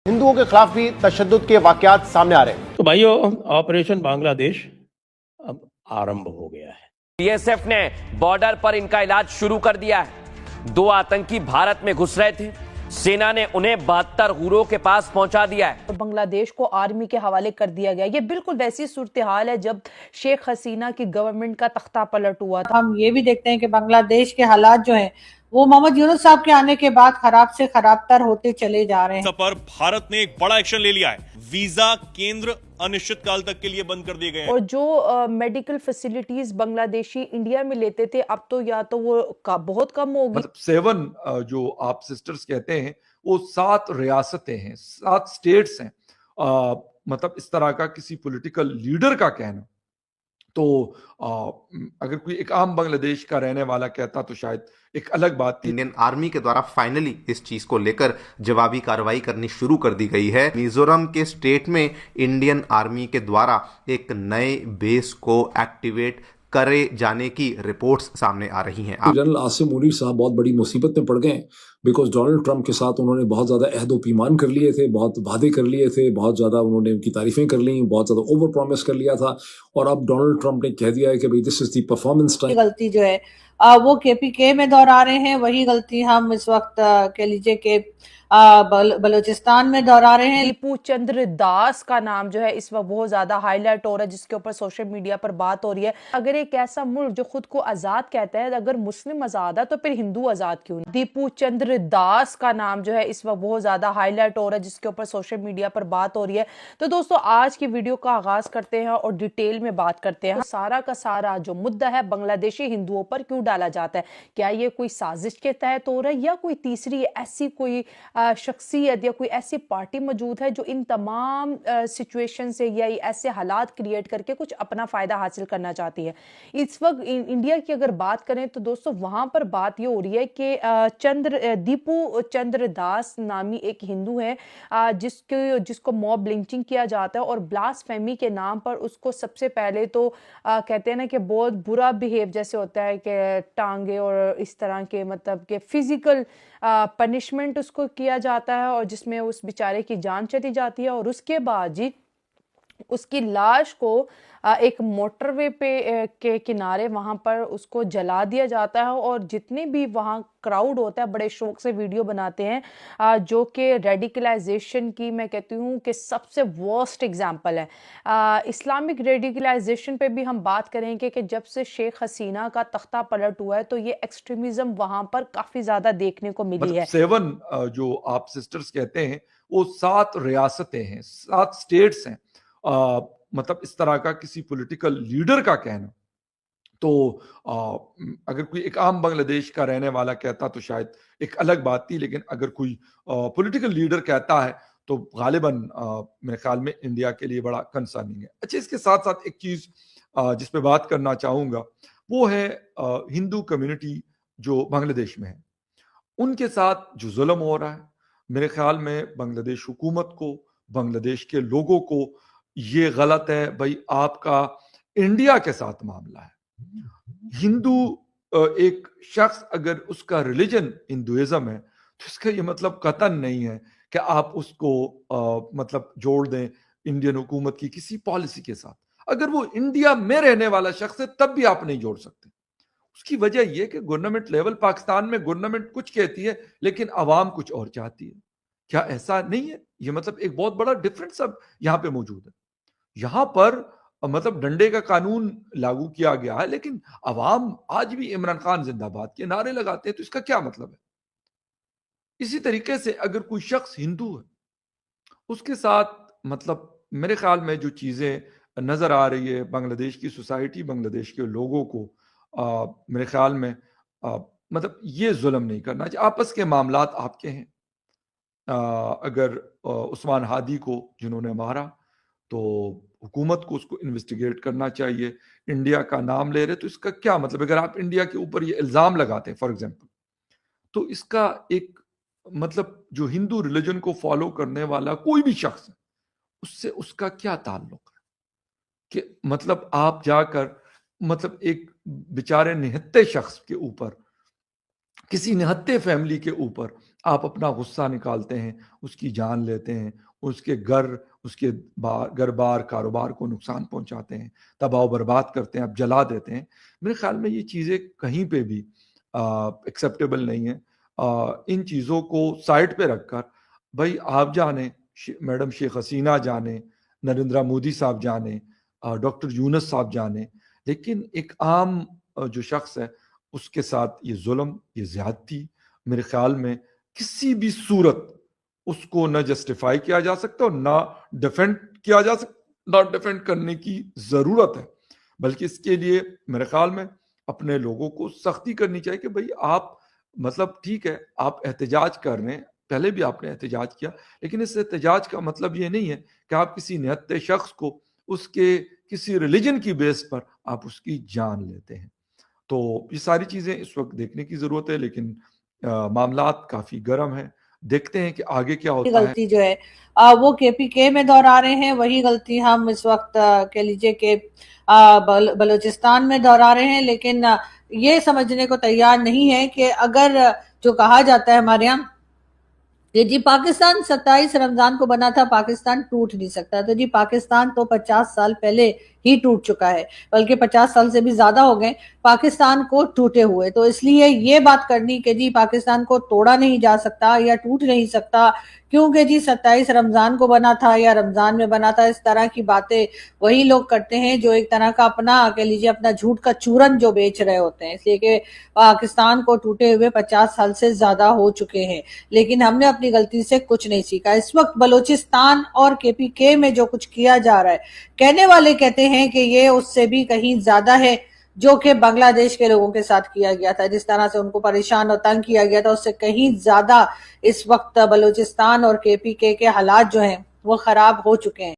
हिंदुओं के खिलाफ भी तशद्दुद के वाकयात सामने आ रहे हैं। तो भाइयों, ऑपरेशन बांग्लादेश अब आरंभ हो गया है। बीएसएफ ने बॉर्डर पर इनका इलाज शुरू कर दिया है। 2 आतंकी भारत में घुस रहे थे, सेना ने उन्हें 72 गुरों के पास पहुंचा दिया है। तो बांग्लादेश को आर्मी के हवाले कर दिया गया। ये बिल्कुल वैसी सूरत हाल है जब शेख हसीना की गवर्नमेंट का तख्ता पलट हुआ था। हम ये भी देखते हैं कि बांग्लादेश के हालात जो हैं वो मोहम्मद यूनुस साहब के आने के बाद खराब से खराबतर होते चले जा रहे हैं। पर भारत ने एक बड़ा एक्शन ले लिया है। वीजा केंद्र अनिश्चितकाल तक के लिए बंद कर दिए गए हैं। और जो मेडिकल फैसिलिटीज बांग्लादेशी इंडिया में लेते थे, अब तो या तो वो बहुत कम होगी। मतलब 7 जो आप सिस्टर्स कहते हैं वो 7 रियासतें हैं, 7 स्टेट्स हैं। मतलब इस तरह का किसी पॉलिटिकल लीडर का कहना तो अगर कोई एक आम बांग्लादेश का रहने वाला कहता तो शायद एक अलग बात थी। इंडियन आर्मी के द्वारा फाइनली इस चीज को लेकर जवाबी कार्रवाई करनी शुरू कर दी गई है। मिजोरम के स्टेट में इंडियन आर्मी के द्वारा एक नए बेस को एक्टिवेट करे जाने की रिपोर्ट्स सामने आ रही हैं। जनरल आसिम मुनीर साहब बहुत बड़ी मुसीबत में पड़ गए बिकॉज डोनाल्ड ट्रंप के साथ उन्होंने बहुत ज़्यादा अहदो पैमान कर लिए थे, बहुत वादे कर लिए थे, बहुत ज़्यादा उन्होंने उनकी तारीफें कर ली, बहुत ज़्यादा ओवर प्रॉमिस कर लिया था। और अब डोनाल्ड ट्रंप ने कह दिया है कि भाई this is the performance time. गलती जो है वो केपीके में दोहरा रहे हैं, वही गलती हम इस वक्त कह लीजिए कि बलूचिस्तान में दोहरा रहे हैं। दीपू चंद्र दास का नाम जो है इस वक्त बहुत ज्यादा हाईलाइट हो रहा है, जिसके ऊपर सोशल मीडिया पर बात हो रही है। अगर एक ऐसा मुल्क जो खुद को आजाद कहता है, अगर मुस्लिम आजाद है तो फिर हिंदू आजाद क्यों नहीं? दीपू चंद्र दास का नाम जो है इस वक्त बहुत ज्यादा हाईलाइट हो रहा है, जिसके ऊपर सोशल मीडिया पर बात हो रही है। तो दोस्तों, आज की वीडियो का आगाज करते हैं और डिटेल में बात करते हैं। तो सारा का सारा जो मुद्दा है बांग्लादेशी हिंदुओं पर क्यों डाला जाता है, क्या ये कोई साजिश के तहत हो रहा है या कोई तीसरी ऐसी कोई शख्सियत या कोई ऐसी पार्टी मौजूद है जो इन तमाम सिचुएशन से या ऐसे हालात क्रिएट करके कुछ अपना फायदा हासिल करना चाहती है। इस वक्त इंडिया की अगर बात करें तो दोस्तों वहां पर बात ये हो रही है कि दीपू चंद्र दास नामी एक हिंदू है जिसको मॉब लिंचिंग किया जाता है और ब्लास्फेमी के नाम पर उसको सबसे पहले तो कहते हैं ना कि बहुत बुरा बिहेव जैसे होता है कि टांगे और इस तरह के मतलब कि फिजिकल पनिशमेंट उसको किया जाता है और जिसमें उस बेचारे की जान चली जाती है। और उसके बाद जी उसकी लाश को एक मोटरवे के किनारे वहां पर उसको जला दिया जाता है और जितने भी वहां क्राउड होता है बड़े शौक से वीडियो बनाते हैं, जो कि रेडिकलाइजेशन की मैं कहती हूँ कि सबसे वर्स्ट एग्जांपल है। इस्लामिक रेडिकलाइजेशन पे भी हम बात करेंगे कि जब से शेख हसीना का तख्ता पलट हुआ है तो ये एक्सट्रीमिज्म वहां पर काफी ज्यादा देखने को मिली है। 7 जो आप सिस्टर्स कहते हैं वो 7 रियासतें हैं, 7 स्टेट्स हैं। मतलब इस तरह का किसी पॉलिटिकल लीडर का कहना तो अगर कोई एक आम बांग्लादेश का रहने वाला कहता तो शायद एक अलग बात थी, लेकिन अगर कोई पॉलिटिकल लीडर कहता है तो गालिबन मेरे ख्याल में इंडिया के लिए बड़ा कंसर्निंग है। अच्छा, इसके साथ साथ एक चीज जिस पे बात करना चाहूंगा वो है हिंदू कम्युनिटी जो बांग्लादेश में है, उनके साथ जो जुल्म हो रहा है। मेरे ख्याल में बांग्लादेश हुकूमत को, बांग्लादेश के लोगों को ये गलत है भाई, आपका इंडिया के साथ मामला है। हिंदू एक शख्स अगर उसका रिलीजन हिंदुइज्म है तो इसका ये मतलब कतन नहीं है कि आप उसको मतलब जोड़ दें इंडियन हुकूमत की किसी पॉलिसी के साथ। अगर वो इंडिया में रहने वाला शख्स है तब भी आप नहीं जोड़ सकते। उसकी वजह यह कि गवर्नमेंट लेवल पाकिस्तान में गवर्नमेंट कुछ कहती है लेकिन अवाम कुछ और चाहती है। क्या ऐसा नहीं है? ये मतलब एक बहुत बड़ा डिफरेंस अब यहाँ पे मौजूद है। यहाँ पर मतलब डंडे का कानून लागू किया गया है लेकिन अवाम आज भी इमरान खान जिंदाबाद के नारे लगाते हैं, तो इसका क्या मतलब है? इसी तरीके से अगर कोई शख्स हिंदू है उसके साथ मतलब मेरे ख्याल में जो चीजें नजर आ रही है बांग्लादेश की सोसाइटी, बांग्लादेश के लोगों को मेरे ख्याल में मतलब ये जुल्म नहीं करना चाहिए। आपस के मामलात आपके हैं। अगर उस्मान हादी को जिन्होंने मारा तो हुकूमत को उसको इन्वेस्टिगेट करना चाहिए। इंडिया का नाम ले रहे तो इसका क्या मतलब? अगर आप इंडिया के ऊपर ये इल्जाम लगाते हैं फॉर एग्जांपल, तो इसका एक मतलब जो हिंदू रिलीजन को फॉलो करने वाला कोई भी शख्स है उससे उसका क्या ताल्लुक है कि मतलब आप जाकर मतलब एक बेचारे निहत्ते शख्स के ऊपर किसी निहत्थे फैमिली के ऊपर आप अपना गुस्सा निकालते हैं, उसकी जान लेते हैं, उसके उसके घर बार कारोबार को नुकसान पहुंचाते हैं, तबाह बर्बाद करते हैं, आप जला देते हैं। मेरे ख्याल में ये चीज़ें कहीं पे भी एक्सेप्टेबल नहीं है। इन चीज़ों को साइड पे रखकर भाई आप जाने, मैडम शेख हसीना जाने, नरेंद्र मोदी साहब जाने, डॉक्टर यूनुस साहब जाने, लेकिन एक आम जो शख्स है उसके साथ ये जुल्म, ये ज्यादती मेरे ख्याल में किसी भी सूरत उसको न जस्टिफाई किया जा सकता और ना डिफेंड किया जा सकता, ना डिफेंड करने की जरूरत है। बल्कि इसके लिए मेरे ख्याल में अपने लोगों को सख्ती करनी चाहिए कि भाई आप मतलब ठीक है आप एहतजाज कर रहे हैं, पहले भी आपने एहतजाज किया, लेकिन इस एहतजाज का मतलब ये नहीं है कि आप किसी निहत्थे शख्स को उसके किसी रिलीजन की बेस पर आप उसकी जान लेते हैं। तो ये सारी चीज़ें इस वक्त देखने की ज़रूरत है, लेकिन मामलात काफ़ी गर्म है। देखते हैं कि आगे क्या होता है। गलती जो है वो केपीके में दोहरा रहे हैं, वही गलती हम इस वक्त कह लीजिए कि बलूचिस्तान में दोहरा रहे हैं। लेकिन ये समझने को तैयार नहीं है कि अगर जो कहा जाता है हमारे यहाँ कि जी पाकिस्तान 27 रमजान को बना था, पाकिस्तान टूट नहीं सकता, तो जी पाकिस्तान तो 50 साल पहले ही टूट चुका है, बल्कि 50 साल से भी ज्यादा हो गए पाकिस्तान को टूटे हुए। तो इसलिए ये बात करनी कि जी पाकिस्तान को तोड़ा नहीं जा सकता या टूट नहीं सकता क्योंकि जी 27 रमजान को बना था या रमजान में बना था, इस तरह की बातें वही लोग करते हैं जो एक तरह का अपना कह लीजिए अपना झूठ का चूरन जो बेच रहे होते हैं। इसलिए कि पाकिस्तान को टूटे हुए 50 साल से ज्यादा हो चुके हैं, लेकिन हमने अपनी गलती से कुछ नहीं सीखा। इस वक्त बलूचिस्तान और केपीके में जो कुछ किया जा रहा है, कहने वाले कहते हैं कि ये उससे भी कहीं ज्यादा है जो कि बांग्लादेश के लोगों के साथ किया गया था, जिस तरह से उनको परेशान और तंग किया गया था, उससे कहीं ज्यादा इस वक्त बलूचिस्तान और केपीके के हालात जो हैं वो खराब हो चुके हैं।